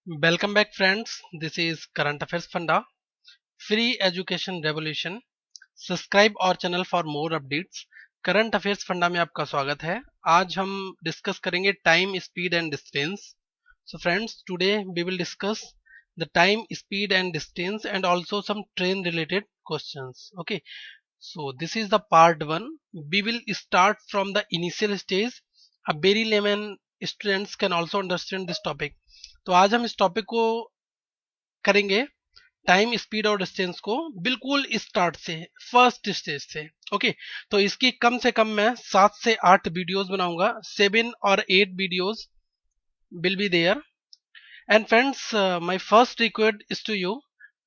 Welcome back friends. This is Current Affairs Funda, Free Education Revolution. Subscribe और channel for more updates. Current affairs funda में आपका स्वागत है। आज हम डिस्कस करेंगे time, speed and distance. So friends, today we will discuss the time, speed and distance and also some train related questions. Okay, so this is the part 1. We will start from the initial stage. A very layman students can also understand this topic. तो आज हम इस topic को करेंगे time, speed और distance को बिल्कुल start से, फर्स्ट स्टेज से। ओके, तो इसकी कम से कम मैं 7 से 8 वीडियोस बनाऊंगा। 7 और 8 videos will be there. And friends, my first request is to you,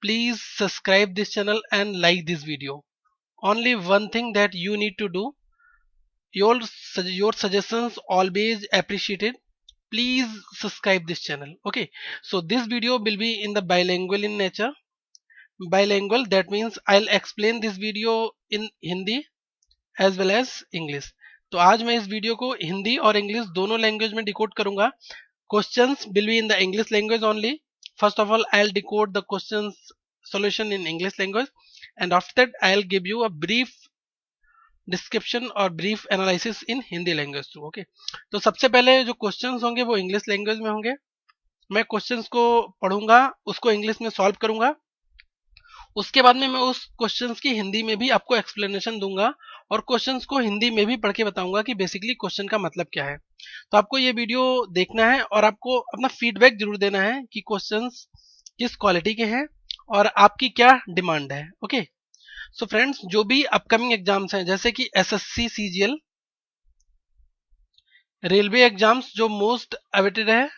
please subscribe this channel and like this video. Only one thing that you need to do, your suggestions always appreciated. Please subscribe this channel. Okay, so this video will be in the bilingual in nature. Bilingual, that means I'll explain this video in Hindi as well as English. तो आज मैं इस video को हिंदी और English दोनों language में decode करूंगा। Questions will be in the English language only. First of all, I'll decode the questions solution in English language, and after that I'll give you a brief description और brief analysis in Hindi language through. Okay, तो सबसे पहले जो questions होंगे वो English language में होंगे। मैं क्वेश्चंस को पढ़ूंगा, उसको इंग्लिश में सॉल्व करूंगा। उसके बाद में मैं उस क्वेश्चंस की हिंदी में भी आपको एक्सप्लेनेशन दूंगा और क्वेश्चंस को हिंदी में भी पढ़ के बताऊंगा कि बेसिकली क्वेश्चन का मतलब क्या है। तो आपको ये वीडियो देखना है और आपको अपना फीडबैक जरूर देना है कि क्वेश्चंस किस क्वालिटी के हैं और आपकी क्या डिमांड है। ओके, सो फ्रेंड्स, जो भी अपकमिंग एग्जाम्स हैं जैसे कि एसएससी सीजीएल, रेलवे एग्जाम्स जो मोस्ट अवेटेड है,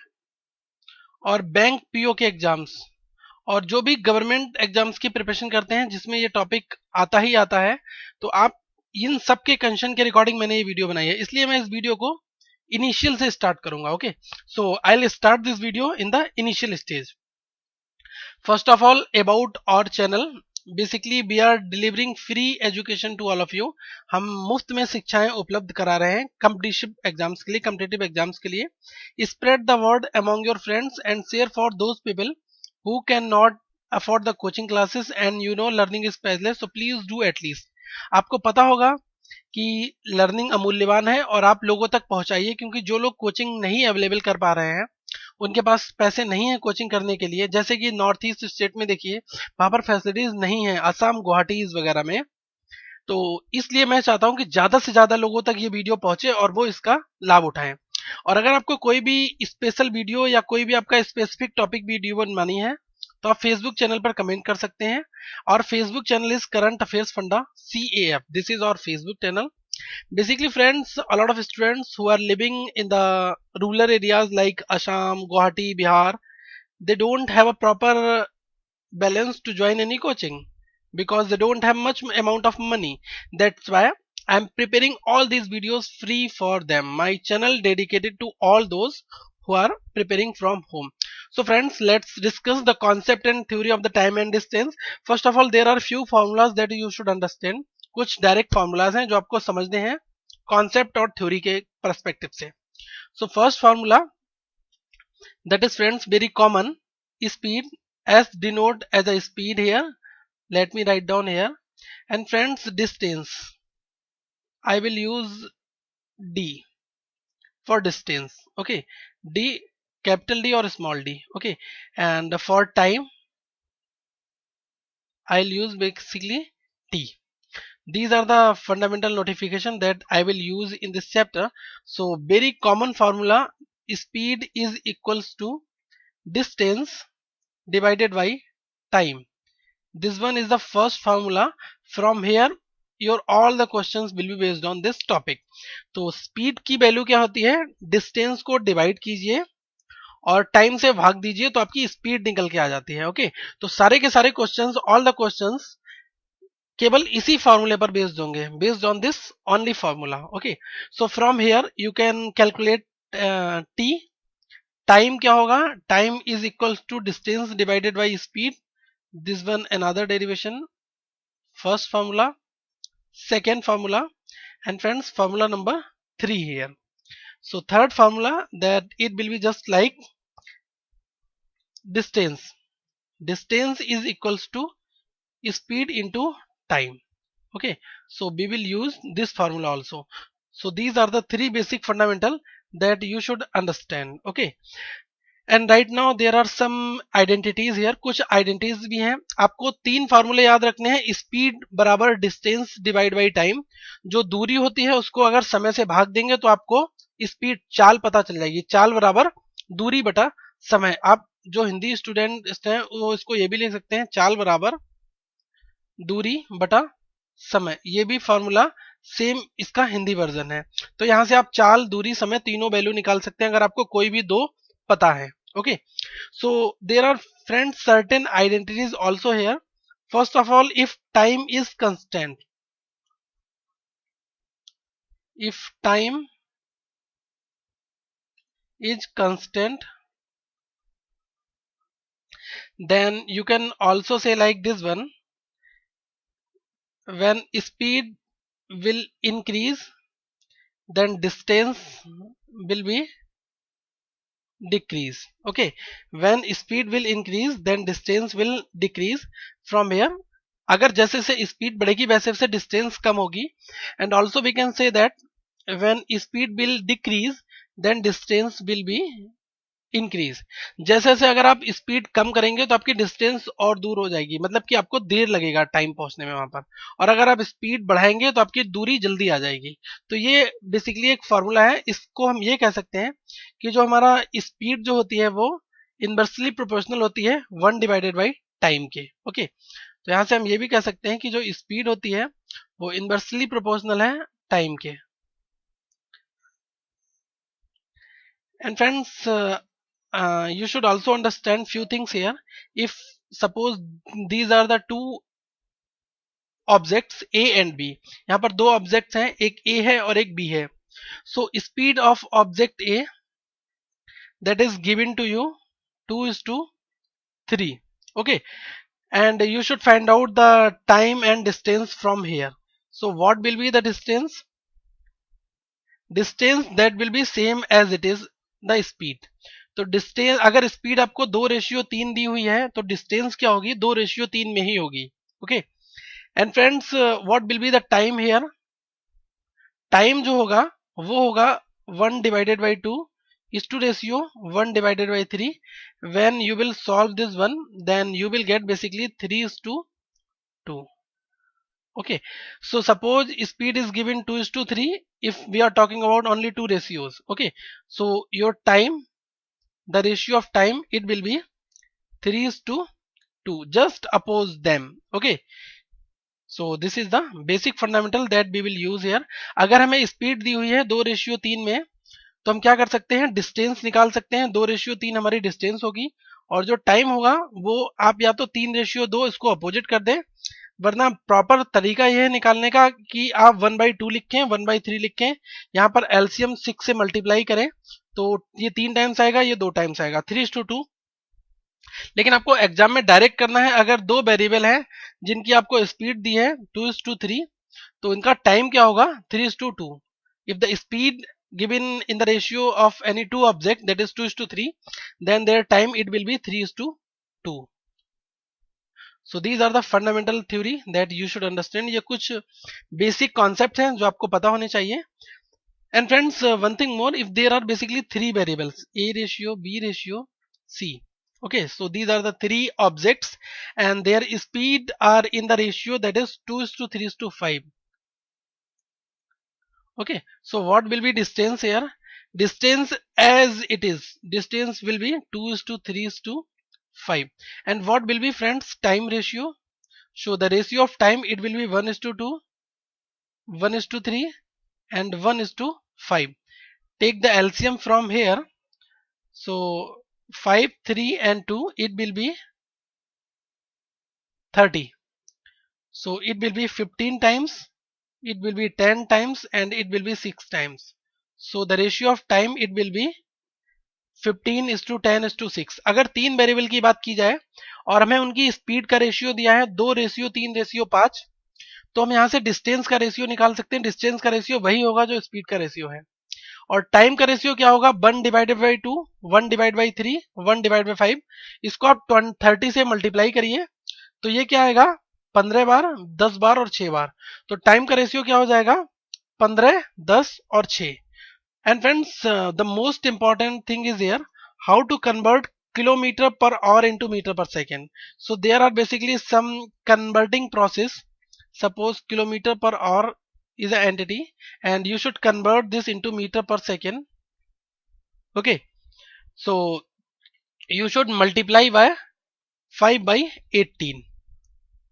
और बैंक पीओ के एग्जाम्स, और जो भी गवर्नमेंट एग्जाम्स की प्रिपरेशन करते हैं जिसमें ये टॉपिक आता ही आता है, तो आप इन सब के कंशन के रिकॉर्डिंग मैंने ये वीडियो बनाई है, इसलिए मैं इस वीडियो को इनिशियल से स्टार्ट करूंगा। Okay, so I will start this video in the initial stage. First of all, about our channel, basically we are delivering free education to all of you. हम मुफ्त में शिक्षाएं उपलब्ध करा रहे हैं कॉम्पिटिटिव एग्जाम्स के लिए। Spread the word among your friends and share for those people who cannot afford the coaching classes and learning is priceless, so please do at least. आपको पता होगा कि लर्निंग अमूल्यवान है और आप लोगों तक पहुंचाइए, क्योंकि जो लोग कोचिंग नहीं अवेलेबल कर पा रहे हैं, उनके पास पैसे नहीं है कोचिंग करने के लिए। जैसे कि नॉर्थ ईस्ट स्टेट में देखिए, वहां पर फैसिलिटीज नहीं है, असम, गुवाहाटी वगैरह में। तो इसलिए मैं चाहता हूं कि ज्यादा से ज्यादा लोगों तक ये वीडियो पहुंचे और वो इसका लाभ उठाएं। और अगर आपको कोई भी स्पेशल वीडियो या कोई भी आपका स्पेसिफिक टॉपिक वीडियो बनवानी है तो आप फेसबुक चैनल पर कमेंट कर सकते हैं। और Facebook channel is current affairs funda CAF. This is our Facebook channel. Basically friends, a lot of students who are living in the rural areas like Assam, Guwahati, Bihar, they don't have a proper balance to join any coaching because they don't have much amount of money. That's why I'm preparing all these videos free for them. My channel dedicated to all those who are preparing from home. So friends, let's discuss the concept and theory of the time and distance. First of all, there are few formulas that you should understand. कुछ direct formulas हैं जो आपको समझने हैं concept और theory के perspective से। So first formula, that is friends very common, speed, as denote as a speed here. Let me write down here. And friends, distance, I will use D for distance. Okay, D, capital D or small d. Okay, and for time I'll use basically T. These are the fundamental notification that I will use in this chapter. So very common formula, speed is equals to distance divided by time. This one is the first formula. From here your all the questions will be based on this topic. तो speed की value क्या होती है, distance को divide कीजिए और time से भाग दीजिए तो आपकी स्पीड निकल के आ जाती है। ओके, तो सारे के सारे क्वेश्चंस, ऑल द क्वेश्चंस केवल इसी फॉर्मूले पर बेस्ड होंगे, based on this only formula. Okay, so from here you can calculate T. Time क्या होगा, time is equal to distance divided by speed. This one another derivation, first formula, second formula, and friends formula number 3 here. So third formula, that it will be just like distance. Distance is equals to speed into time. Okay, so we will use this formula also. So these are the three basic fundamental that you should understand. Okay, and right now there are some identities here, कुछ identities भी हैं. आपको तीन फार्मूले याद रखने हैं. Speed बराबर डिस्टेंस डिवाइड बाई टाइम. जो दूरी होती है उसको अगर समय से भाग देंगे तो आपको स्पीड चाल पता चल जाएगी. चाल बराबर दूरी बटा समय. आप जो हिंदी स्टूडेंट हैं वो इसको ये भी लिख सकते हैं, चाल बराबर दूरी बटा समय. ये भी फॉर्मूला सेम इसका हिंदी वर्जन है. तो यहां से आप चाल, दूरी, समय तीनों वैल्यू निकाल सकते हैं अगर आपको कोई भी दो पता है. Okay, so there are friends certain identities also here. First of all, if time is constant, if time is constant, then you can also say like this one, when speed will increase then distance will be decrease. Okay, when speed will increase then distance will decrease from here. अगर जैसे से speed बढ़ेगी वैसे वैसे distance कम होगी. And also we can say that when speed will decrease then distance will be increase. जैसे जैसे अगर आप स्पीड कम करेंगे तो आपकी डिस्टेंस और दूर हो जाएगी, मतलब कि आपको देर लगेगा टाइम पहुंचने में वहां पर. और अगर आप स्पीड बढ़ाएंगे तो आपकी दूरी जल्दी आ जाएगी. तो ये बेसिकली एक फॉर्मूला है. इसको हम ये कह सकते हैं कि जो हमारा स्पीड जो होती है वो इनवर्सली प्रोपोर्शनल होती है 1 डिवाइडेड बाई टाइम के. ओके, तो यहां से हम ये भी कह सकते हैं कि जो स्पीड होती है वो इनवर्सली प्रोपोर्शनल है टाइम के. And friends, you should also understand few things here. If suppose these are the two objects A and B, यहाँ पर दो ऑब्जेक्ट्स हैं, एक A है और एक B है. So speed of object A that is given to you 2:3. Okay, and you should find out the time and distance from here. So what will be the distance? Distance that will be same as it is the speed. तो distance, अगर speed आपको 2:3 दी हुई है तो distance क्या होगी, 2:3 में ही होगी. Okay, and friends, what will be the time here? Time जो होगा वो होगा 1 divided by 2 is to ratio 1 divided by 3. When you will solve this one then you will get basically 3:2. Okay, so suppose speed is given 2:3 if we are talking about only two ratios. Okay, so your time, the ratio of time, it will be 3:2. Just oppose them. Okay, so this is the basic fundamental that we will use here. अगर हमें speed दी हुई है 2:3 में तो हम क्या कर सकते हैं, डिस्टेंस निकाल सकते हैं. 2:3 हमारी डिस्टेंस होगी और जो टाइम होगा वो आप या तो 3:2 इसको अपोजिट कर दें, वरना प्रॉपर तरीका यह है निकालने का कि आप 1/2 लिखें, 1/3 लिखें. यहाँ पर एलसीएम 6 से मल्टीप्लाई करें तो ये 3 टाइम्स आएगा, ये 2 टाइम्स आएगा, 3:2. लेकिन आपको एग्जाम में डायरेक्ट करना है. अगर दो वेरिएबल हैं जिनकी आपको स्पीड दी है 2:3 तो इनका टाइम क्या होगा, 3:2. If the speed given in the ratio of any two object that is 2:3 then their time it will be 3:2. So these are the fundamental theory that you should understand. ये कुछ basic concepts हैं जो आपको पता होने चाहिए. And friends, one thing more, if there are basically three variables, A ratio, B ratio, C. Okay, so these are the three objects and their speed are in the ratio that is 2:3:5. Okay, so what will be distance here? Distance as it is, distance will be 2:3:5. And what will be, friends, time ratio? So the ratio of time, it will be 1:2, 1:3 and 1:5. Take the LCM from here. So 5, 3 and 2, it will be 30. So it will be 15 times, it will be 10 times and it will be 6 times. So the ratio of time it will be 15:10:6. अगर तीन variable की बात की जाए और हमें उनकी speed का रेशियो दिया है 2:3:5 तो हम यहां से डिस्टेंस का रेशियो निकाल सकते हैं. डिस्टेंस का रेशियो वही होगा जो स्पीड का रेशियो है. और टाइम का रेशियो क्या होगा 1 divided by 2, 1 divide by 3, 1 divide by 5। इसको आप 30 से मल्टीप्लाई करिए तो ये क्या आएगा 15 बार, 10 बार और 6 बार। तो टाइम का रेशियो क्या हो जाएगा 15, 10 और 6। And friends the most important thing is here how to convert kilometer per hour into meter per second. So there are basically some converting process. Suppose kilometer per hour is an entity and you should convert this into meter per second. Okay, so you should multiply by 5 by 18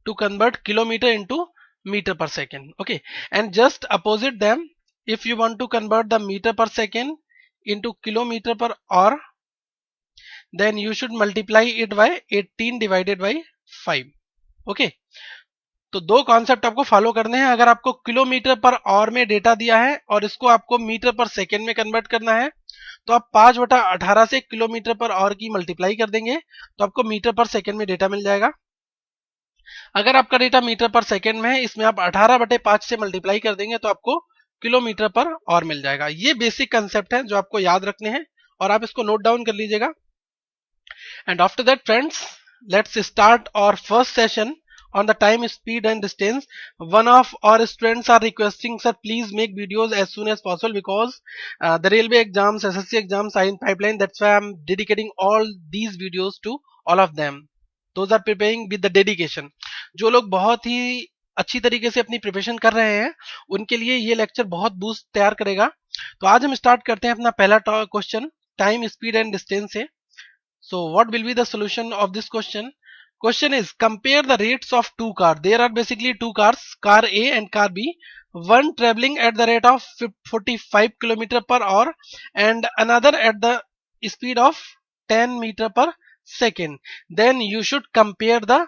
to convert kilometer into meter per second. Okay, and just opposite them, if you want to convert the meter per second into kilometer per hour, then you should multiply it by 18 divided by 5. Okay, तो दो concept आपको follow करने हैं। अगर आपको kilometre per our में data दिया है और इसको आपको मीटर पर सेकेंड में कन्वर्ट करना है तो आप 5/18 से किलोमीटर पर आवर की मल्टीप्लाई कर देंगे तो आपको मीटर पर सेकेंड में डेटा मिल जाएगा। अगर आपका डेटा मीटर पर सेकेंड में है, इसमें आप 18/5 से मल्टीप्लाई कर देंगे तो आपको किलोमीटर पर आवर मिल जाएगा। ये बेसिक कंसेप्ट है जो आपको याद रखने हैं और आप इसको नोट डाउन कर लीजिएगा। And after that friends, let's start our first session on the time, speed and distance. One of our students are requesting, sir, please make videos as soon as possible because the railway exams, SSC exams are in pipeline. That's why I'm dedicating all these videos to all of them. Those are preparing with the dedication. जो लोग बहुत ही अच्छी तरीके से अपनी preparation कर रहे हैं उनके लिए ये लेक्चर बहुत बूस्ट तैयार करेगा। तो आज हम स्टार्ट करते हैं अपना पहला question time, speed and distance से। So what will be the solution of this question? Question is compare the rates of two cars. There are basically two cars, car A and car B. One traveling at the rate of 45 km per hour and another at the speed of 10 meter per second. Then you should compare the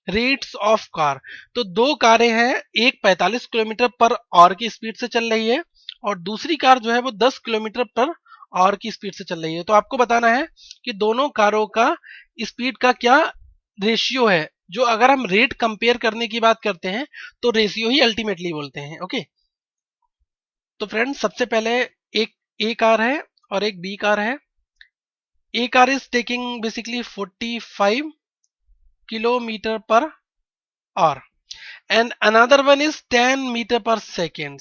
rates of car. तो दो कारें हैं, एक 45 kilometre per our की speed से चल रही है और दूसरी कार जो है वो 10 किलोमीटर पर आवर की स्पीड से चल रही है। तो आपको बताना है कि दोनों कारों का स्पीड का क्या रेशियो है। जो अगर हम रेट कंपेयर करने की बात करते हैं तो रेशियो ही अल्टीमेटली बोलते हैं। ओके, तो फ्रेंड्स सबसे पहले एक ए कार है और एक बी कार है। A car is taking basically 45 kilometre per hour and another one is 10 meter per second.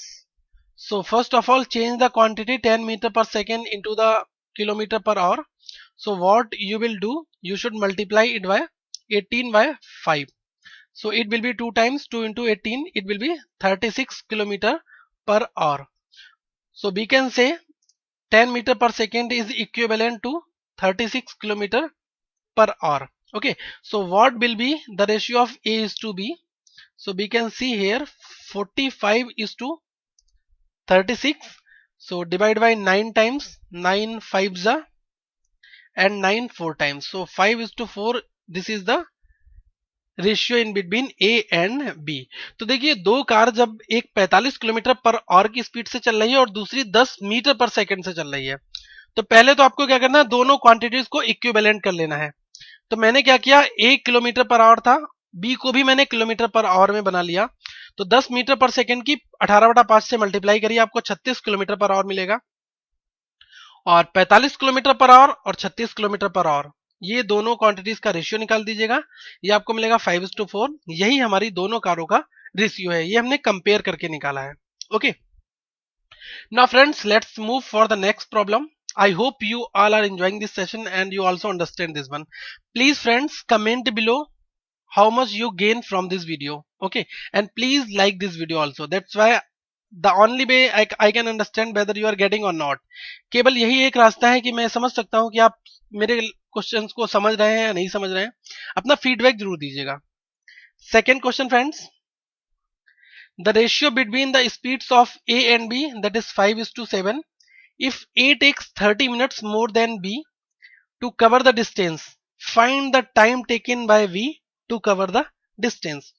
So first of all change the quantity 10 meter per second into the kilometer per hour. So what you will do, you should multiply it by 18 by 5. So it will be 2 times 2 into 18, it will be 36 kilometer per hour. So we can say 10 meter per second is equivalent to 36 kilometer per hour. Okay, so what will be the ratio of A is to B? So we can see here 45 is to 36. So divide by 9 times, 9 5s are and 9 4 times. So 5 is to 4. This is the ratio in between A and B. तो देखिए दो car जब एक 45 kilometre per our की speed से चल रही है और दूसरी 10 मीटर पर सेकंड से चल रही है तो पहले तो आपको क्या करना है, दोनों क्वांटिटीज को इक्विवेलेंट कर लेना है। तो मैंने क्या किया, ए किलोमीटर पर आवर था, बी को भी मैंने किलोमीटर पर आवर में बना लिया। तो 10 मीटर पर सेकंड की 18/5 से मल्टीप्लाई करिए, आपको 36 किलोमीटर पर आवर मिलेगा। और 45 किलोमीटर पर आवर और 36 किलोमीटर पर आवर, ये दोनों क्वांटिटीज का रेशियो निकाल दीजिएगा, ये आपको मिलेगा 5:4। यही हमारी दोनों कारों का रेशियो है, ये हमने कंपेयर करके निकाला है। Okay, now friends let's move for the next problem. I hope you all are enjoying this session and you also understand this one. Please friends comment below how much you gain from this video. Okay, and please like this video also. That's why the only way I can understand whether you are getting or not. केवल यही एक रास्ता है कि मैं समझ सकता हूं कि आप मेरे क्वेश्चंस को समझ रहे हैं या नहीं समझ रहे हैं। अपना फीडबैक जरूर दीजिएगा। Second question friends, the ratio between the speeds of A and B, that is 5:7. If A takes 30 minutes more than B to cover the distance, find the time taken by V to cover the distance.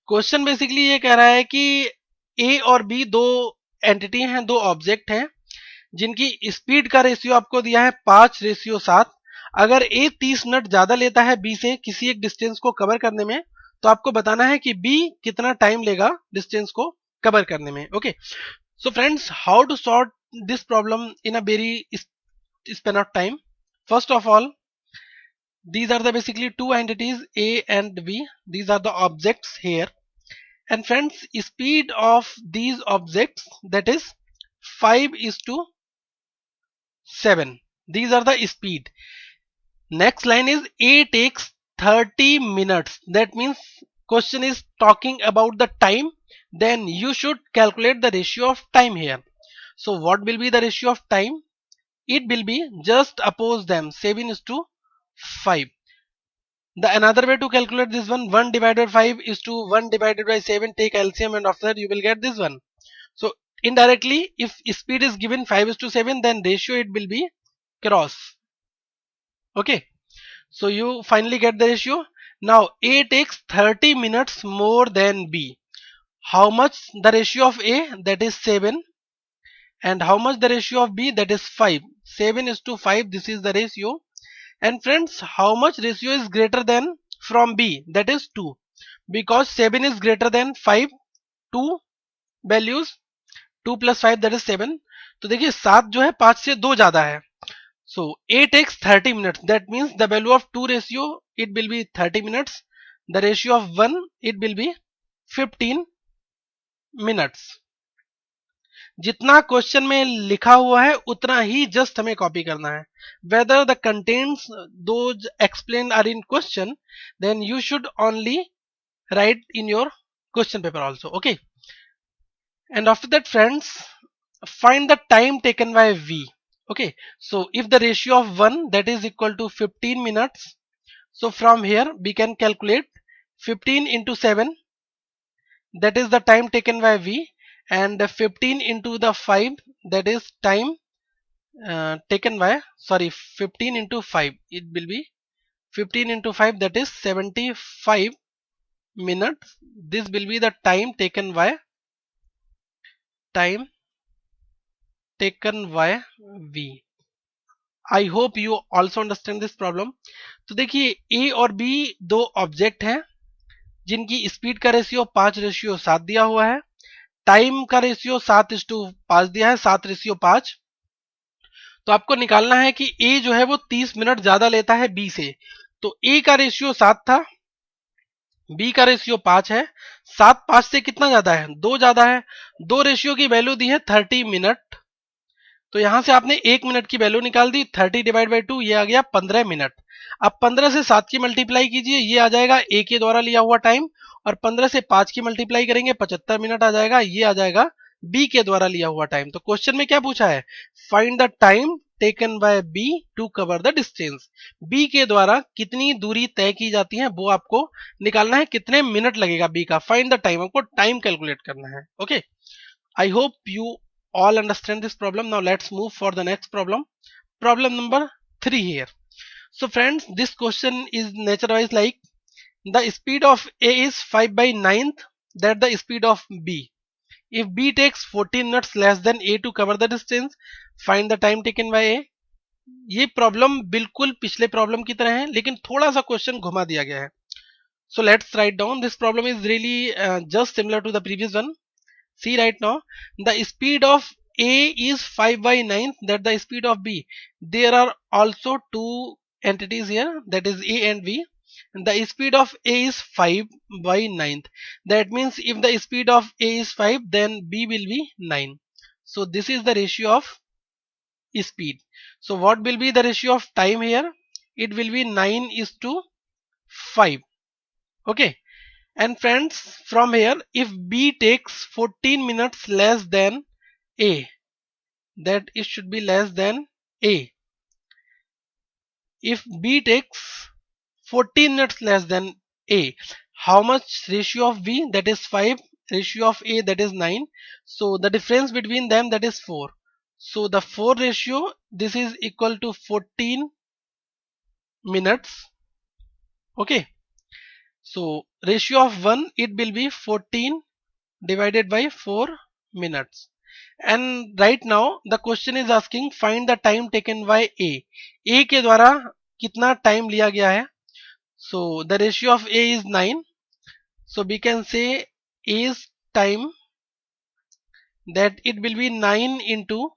Question basically ये कह रहा है कि A और B दो entity हैं, दो object हैं जिनकी स्पीड का रेशियो आपको दिया है 5:7। अगर A 30 मिनट ज्यादा लेता है B से किसी एक डिस्टेंस को कवर करने में तो आपको बताना है कि B कितना टाइम लेगा डिस्टेंस को कवर करने में। Okay, so friends how to sort this problem in a very span of time. First of all, these are the basically two entities A and B. These are the objects here. And friends, speed of these objects, that is 5:7. These are the speed. Next line is A takes 30 minutes. That means question is talking about the time. Then you should calculate the ratio of time here. So what will be the ratio of time? It will be just oppose them, 7:5. The another way to calculate this one, 1 divided by 5 is to 1 divided by 7. Take LCM and after that you will get this one. So indirectly, if speed is given 5:7, then ratio it will be cross. Okay. So you finally get the ratio. Now A takes 30 minutes more than B. How much the ratio of A? That is 7. And how much the ratio of B? That is 5. 7:5. This is the ratio. And friends, how much ratio is greater than from B? That is 2. Because 7 is greater than 5. 2 values, 2 plus 5 that is 7. तो देखिए 7 जो है 5 से 2 ज्यादा है. So A takes 30 minutes. That means the value of 2 ratio it will be 30 minutes. The ratio of 1 it will be 15 minutes. जितना question में लिखा हुआ है उतना ही जस्ट हमें कॉपी करना है. Whether the contents those explained are in question, then you should only write in your question paper also. Okay. And after that, friends, find the time taken by V. Okay. So if the ratio of 1 that is equal to 15 minutes. So from here we can calculate 15 into 7. That is the time taken by V. And 15 into the 5, that is time taken by, sorry, 15 into 5, it will be 15 into 5, that is 75 minutes. This will be the time taken by V. I hope you also understand this problem. तो देखिए A और B दो object हैं जिनकी speed का ratio 5:7 दिया हुआ है. टाइम का रेशियो 7:5 दिया है, 7:5. तो आपको निकालना है कि A जो है वो 30 मिनट ज्यादा लेता है B से. तो A का रेशियो 7 था, B का रेशियो 5 है. 7 5 से कितना ज्यादा है? 2 ज्यादा है. 2 रेशियो की वैल्यू दी है 30 मिनट. तो यहां से आपने 1 मिनट की वैल्यू निकाल दी. 30 डिवाइड बाई 2 ये आ गया 15 मिनट. अब 15 से 7 की मल्टीप्लाई कीजिए, ये आ जाएगा A के द्वारा लिया हुआ टाइम. और 15 से 5 की मल्टीप्लाई करेंगे 75 मिनट आ जाएगा. ये आ जाएगा B के द्वारा लिया हुआ टाइम. तो क्वेश्चन में क्या पूछा है? Find the time taken by B to cover the distance. B के द्वारा कितनी दूरी तय की जाती है वो आपको निकालना है. कितने मिनट लगेगा B का? Find the time. आपको टाइम कैलकुलेट करना है. Okay. I hope you all understand this problem. Now let's move for the next problem. Problem number 3 here. So friends, this question is nature wise like the speed of A is 5/9 that the speed of B. If B takes 14 minutes less than A to cover the distance, find the time taken by A. ये problem बिल्कुल पिछले problem की तरह है लेकिन थोड़ा सा question घुमा दिया गया है. So let's write down. This problem is really just similar to the previous one. See right now, the speed of A is 5/9 that the speed of B. There are also two entities here, that is A and B. And the speed of A is 5/9. That means if the speed of A is 5, then B will be 9. So this is the ratio of speed. So what will be the ratio of time here? It will be 9:5. Okay. And friends, from here, if B takes 14 minutes less than A, that it should be less than A. If B takes 14 minutes less than A, how much ratio of B? That is 5. Ratio of A, that is 9. So the difference between them, that is 4. So the 4 ratio, this is equal to 14 minutes. Okay. So ratio of 1, it will be 14 divided by 4 minutes. And right now the question is asking find the time taken by A. A के द्वारा कितना time लिया गया है? So the ratio of A is 9. So we can say A's time, that it will be 9 into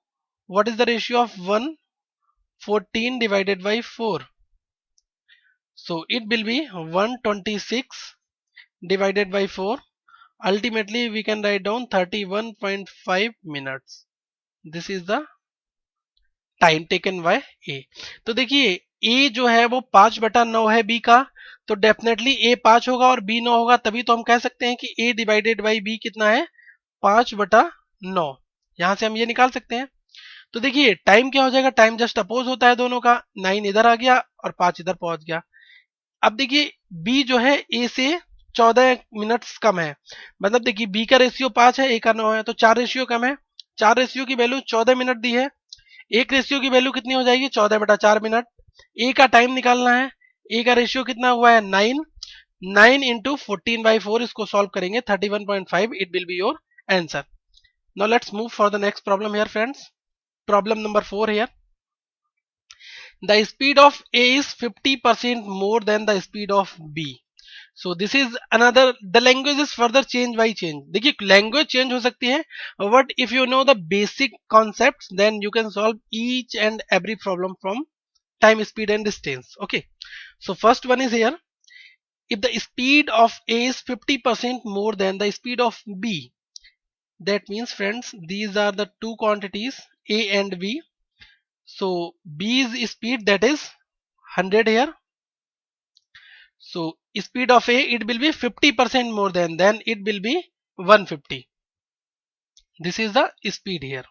what is the ratio of 114 divided by 4? So it will be 126 divided by 4. Ultimately we can write down 31.5 minutes. This is the time taken by A. तो देखिए ए जो है वो 5/9 है B का, तो definitely ए 5 होगा और बी 9 होगा, तभी तो हम कह सकते हैं कि ए डिवाइडेड बाई बी कितना है 5/9। यहां से हम ये निकाल सकते हैं। तो देखिए टाइम क्या हो जाएगा, टाइम जस्ट अपोज होता है दोनों का, 9 इधर आ गया और 5 इधर पहुंच गया। अब देखिए बी जो है ए से 14 मिनट्स कम है, मतलब देखिए बी का रेशियो 5 है, ए का 9 है, तो 4 रेशियो कम है। 4 रेशियो की वैल्यू 14 मिनट दी है, एक रेशियो की वैल्यू कितनी हो जाएगी 14/4 मिनट। ए का टाइम निकालना है, ए का रेशियो कितना हुआ है 9, 9 इंटू 14/4, इसको सॉल्व करेंगे 31.5, it will be your answer. Now let's move for the next problem here friends. Problem number 4 here, the speed of A is 50% more than the speed of B. So this is another, the language is further change by change. देखिए language change हो सकती है, but if you know the basic concepts then you can solve each and every problem from time, speed and distance. Okay, so first one is here, if the speed of A is 50% more than the speed of B, that means friends these are the two quantities A and B. So B's speed, that is 100 here. So speed of A, it will be 50% more than, then it will be 150. This is the speed here.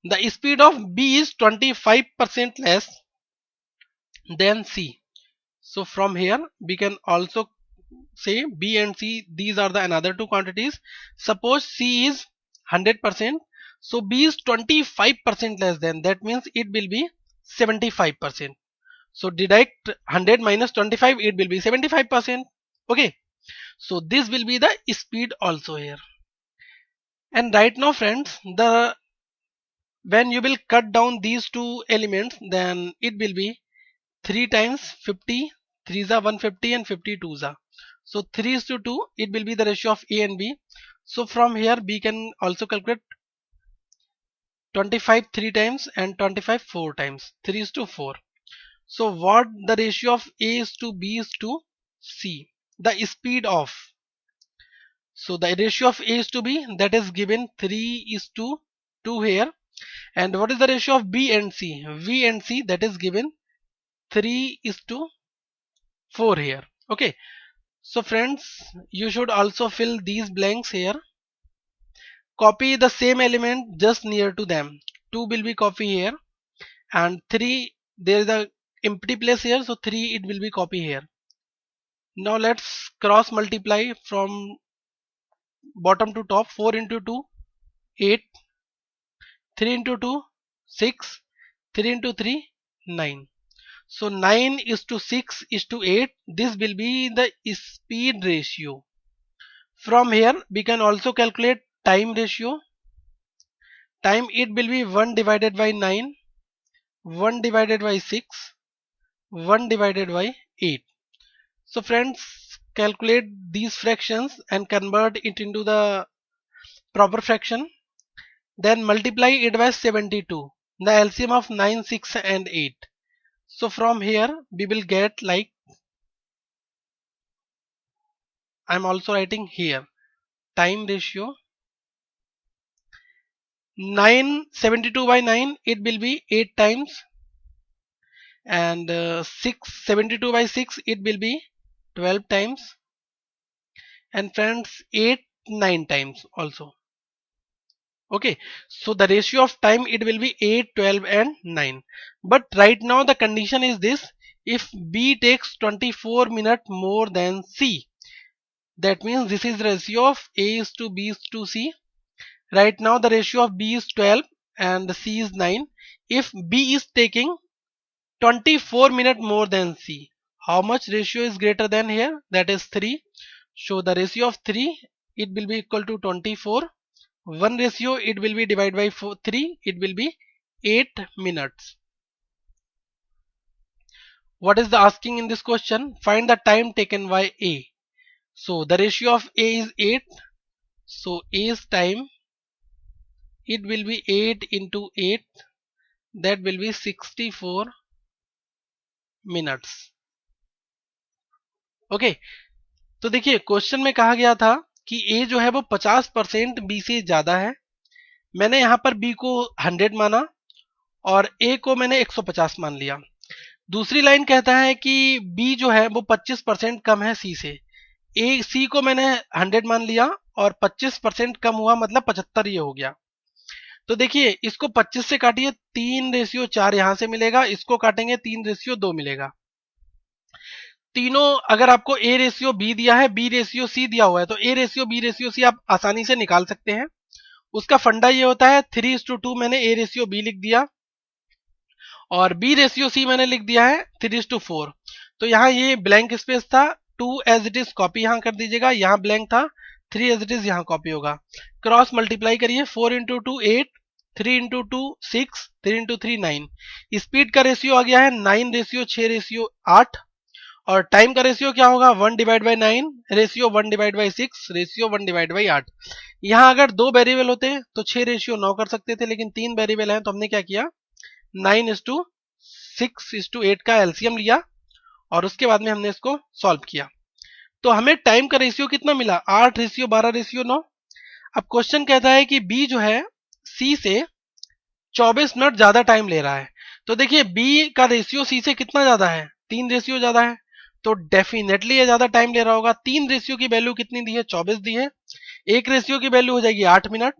The speed of B is 25% less than C. So from here we can also say B and C, these are the another two quantities. Suppose C is 100%, so B is 25% less than, that means it will be 75%. So deduct 100 minus 25, it will be 75%. Okay, so this will be the speed also here. And right now friends, the when you will cut down these two elements, then it will be 3 times 50, 3 is 150 and 52 is. So 3 is to 2, it will be the ratio of A and B. So from here we can also calculate 25 3 times and 25 4 times, 3 is to 4. So what the ratio of A is to B is to C, the speed of, so the ratio of A is to B, that is given 3 is to 2 here. And what is the ratio of B and C? V and C, that is given 3 is to 4 here. Okay, so friends you should also fill these blanks here. Copy the same element just near to them. 2 will be copy here and 3, there is a empty place here, so 3 it will be copy here. Now let's cross multiply from bottom to top. 4 into 2 8, 3 into 2 6, 3 into 3 9. So 9 is to 6 is to 8, this will be the speed ratio. From here we can also calculate time ratio. Time, it will be 1 divided by 9, 1 divided by 6, 1 divided by 8. So friends, calculate these fractions and convert it into the proper fraction, then multiply it by 72, the LCM of 9, 6 and 8. So from here we will get like, I'm also writing here, time ratio 9, 72 by 9, it will be 8 times, and 6, 72 by 6, it will be 12 times, and friends 8 9 times also. Okay, so the ratio of time, it will be 8 12 and 9. But right now the condition is this, if B takes 24 minutes more than C, that means this is the ratio of A is to B is to C. Right now the ratio of B is 12 and C is 9. If B is taking 24 minutes more than C, how much ratio is greater than here? That is 3. So the ratio of 3, it will be equal to 24. 1 ratio, it will be divided by 3, it will be 8 minutes. What is the asking in this question? Find the time taken by A. So the ratio of A is 8. So A's time it will be 8 into 8, that will be 64 minutes. Okay तो देखिए question में कहा गया था कि ए जो है वो 50% बी से ज्यादा है। मैंने यहां पर बी को 100 माना और ए को मैंने 150 मान लिया। दूसरी लाइन कहता है कि बी जो है वो 25% कम है सी से। ए सी को मैंने 100 मान लिया और 25% कम हुआ मतलब 75 ये हो गया। तो देखिए इसको 25 से काटिए 3:4 यहां से मिलेगा, इसको काटेंगे 3:2 मिलेगा। तीनों अगर आपको ए रेशियो बी दिया है, बी रेशियो सी दिया हुआ है, तो A ratio B ratio C आप आसानी से निकाल सकते हैं। उसका फंडा ये होता है 3:2 मैंने ए रेशियो बी लिख दिया और बी रेशियो सी मैंने लिख दिया है 3:4। तो यहाँ ये ब्लैंक स्पेस था, 2 एज इट इज कॉपी यहाँ कर दीजिएगा, यहाँ ब्लैंक था, 3 एज इट इज यहाँ कॉपी होगा। क्रॉस मल्टीप्लाई करिए, 4 इंटू 2 8, 3 इंटू 2 6, 3 इंटू 3 9। स्पीड का रेशियो आ गया है 9:6:8 और टाइम का रेशियो क्या होगा 1/9, रेशियो 1/6, रेशियो 1/8। यहाँ अगर 2 वेरिएबल होते तो 6:9 कर सकते थे, लेकिन 3 वेरिएबल हैं तो हमने क्या किया 9:6:8 का एलसीएम लिया और उसके बाद में हमने इसको सॉल्व किया। तो हमें टाइम का रेशियो कितना मिला 8:12:9। अब क्वेश्चन कहता है कि बी जो है सी से 24 मिनट ज्यादा टाइम ले रहा है। तो देखिए बी का रेशियो सी से कितना ज्यादा है 3 रेशियो ज्यादा है, तो डेफिनेटली ये ज्यादा टाइम ले रहा होगा। 3 रेशियो की वैल्यू कितनी दी है 24 दी है, एक रेशियो की वैल्यू हो जाएगी 8 मिनट।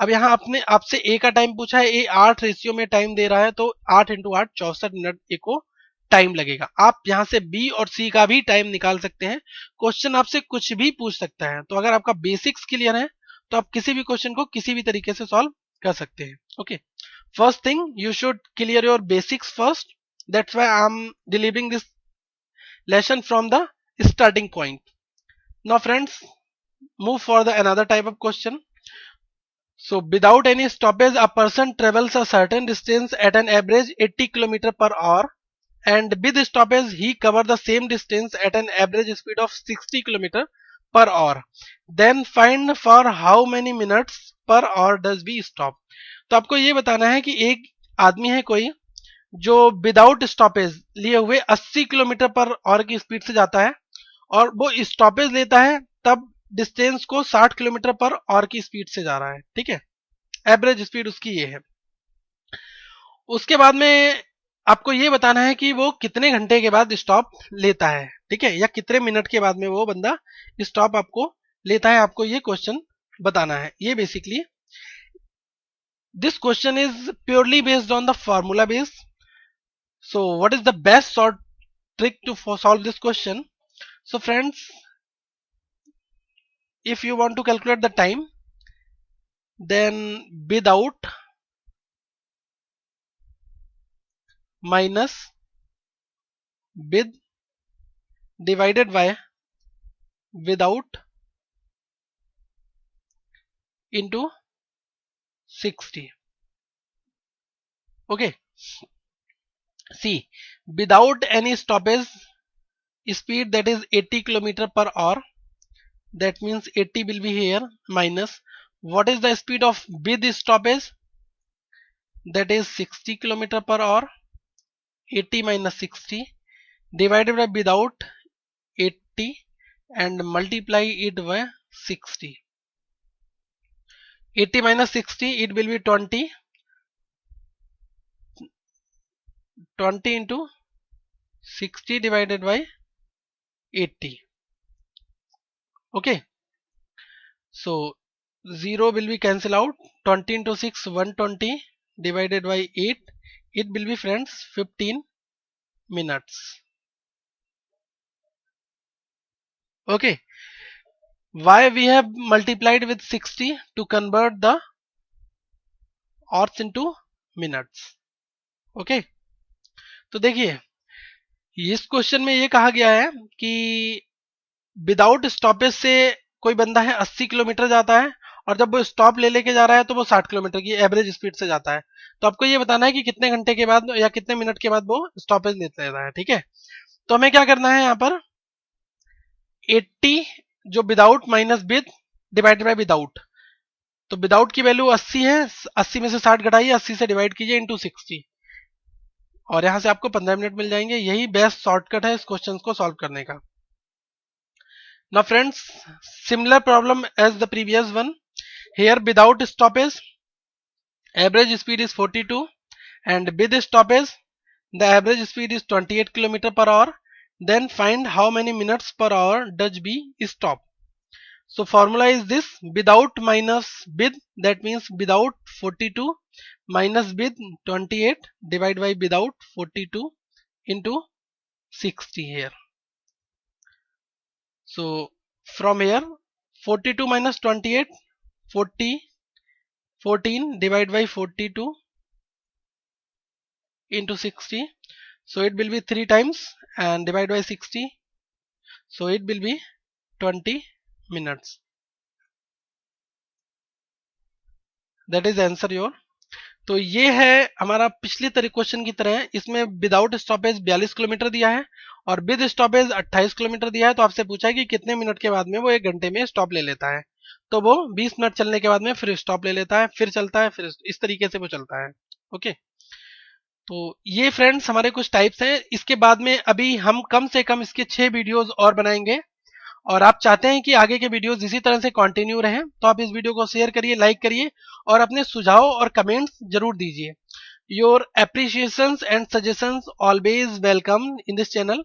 अब यहाँ आपने आपसे ए का टाइम पूछा है, ए 8 रेशियो में टाइम दे रहा है, तो 8 इंटू 8 64 मिनट ए को टाइम लगेगा। आप यहाँ से बी और सी का भी टाइम निकाल सकते हैं। क्वेश्चन आपसे कुछ भी पूछ सकता है, तो अगर आपका बेसिक्स क्लियर है तो आप किसी भी क्वेश्चन को किसी भी तरीके से सॉल्व कर सकते हैं। Okay, first thing you should clear your basics first, that's why I am delivering this lesson from the starting point. Now friends, move for the another type of question. So without any stoppage a person travels a certain distance at an average 80 km per hour, and with stoppage he cover the same distance at an average speed of 60 km per hour. Then find for how many minutes per hour does we stop. तो आपको ये बताना है कि एक आदमी है कोई जो विदाउट स्टॉपेज लिए हुए 80 किलोमीटर पर आवर की स्पीड से जाता है और वो स्टॉपेज लेता है तब डिस्टेंस को 60 किलोमीटर पर आवर की स्पीड से जा रहा है। ठीक है, एवरेज स्पीड उसकी ये है। उसके बाद में आपको ये बताना है कि वो कितने घंटे के बाद स्टॉप लेता है, ठीक है, या कितने मिनट के बाद में वो बंदा स्टॉप आपको लेता है, आपको ये क्वेश्चन बताना है। ये basically this question is purely based on the formula base. So what is the best sort trick to solve this question? So friends, if you want to calculate the time, then without minus with divided by without into 60. Okay, see, without any stoppage speed, that is 80 km per hour, that means 80 will be here, minus what is the speed of with stoppage, that is 60 km per hour, 80 minus 60 divided by without 80 and multiply it by 60. 80 minus 60 it will be 20. 20 into 60 divided by 80. Okay, so 0 will be cancel out. 20 into 6 120 divided by 8, it will be friends 15 minutes. Okay, why we have multiplied with 60 to convert the hours into minutes. Okay, तो देखिए इस question में ये कहा गया है कि without stoppage से कोई बंदा है 80 किलोमीटर जाता है और जब वो स्टॉप ले लेके जा रहा है तो वो 60 किलोमीटर की एवरेज स्पीड से जाता है। तो आपको ये बताना है कि कितने घंटे के बाद या कितने मिनट के बाद वो स्टॉपेज लेता है। ठीक है, तो हमें क्या करना है यहाँ पर 80 जो without minus with divided by without, तो विदाउट की वैल्यू 80 है, 80 में से 60 घटाइए, 80 से डिवाइड कीजिए इंटू 60, और यहां से आपको 15 मिनट मिल जाएंगे। यही बेस्ट शॉर्टकट है इस क्वेश्चन को सॉल्व करने का। Now friends, similar problem as the previous one, here without stoppage average speed is 42 and with stoppage the average speed is 28 km per hour. Then find how many minutes per hour does B stop. So formula is this: without minus with, that means without 42 minus with 28 divided by without 42 into 60 here. So from here 42 minus 28, 40, 14 divided by 42 into 60, so it will be 3 times and divide by 60, so it will be 20 minutes. That is answer your. तो ये है हमारा पिछले question की तरह है, इसमें without stoppage 42 kilometre दिया है और विद स्टॉपेज 28 किलोमीटर दिया है। तो आपसे पूछा है कि कितने मिनट के बाद में वो 1 घंटे में स्टॉप ले लेता है, तो वो 20 मिनट चलने के बाद में फिर स्टॉप ले लेता है, फिर चलता है, फिर इस तरीके से वो चलता है। ओके, तो ये फ्रेंड्स हमारे कुछ टाइप्स हैं। इसके बाद में अभी हम कम से कम इसके 6 वीडियोस और बनाएंगे, और आप चाहते हैं कि आगे के वीडियोस इसी तरह से कंटिन्यू रहें तो आप इस वीडियो को शेयर करिए, लाइक करिए और अपने सुझाव और कमेंट्स जरूर दीजिए। Your appreciations and suggestions always welcome in this channel.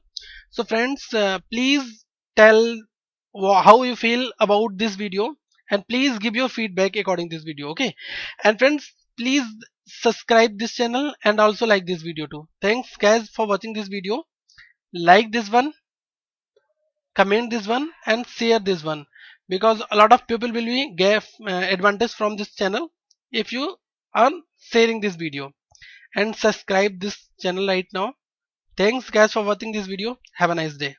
So friends, please tell how you feel about this video and please give your feedback according this video. Okay, and friends, please subscribe this channel and also like this video too. Thanks guys for watching this video. Like this one, comment this one and share this one, because a lot of people will be get advantage from this channel if you are sharing this video, and subscribe this channel right now. Thanks guys for watching this video. Have a nice day.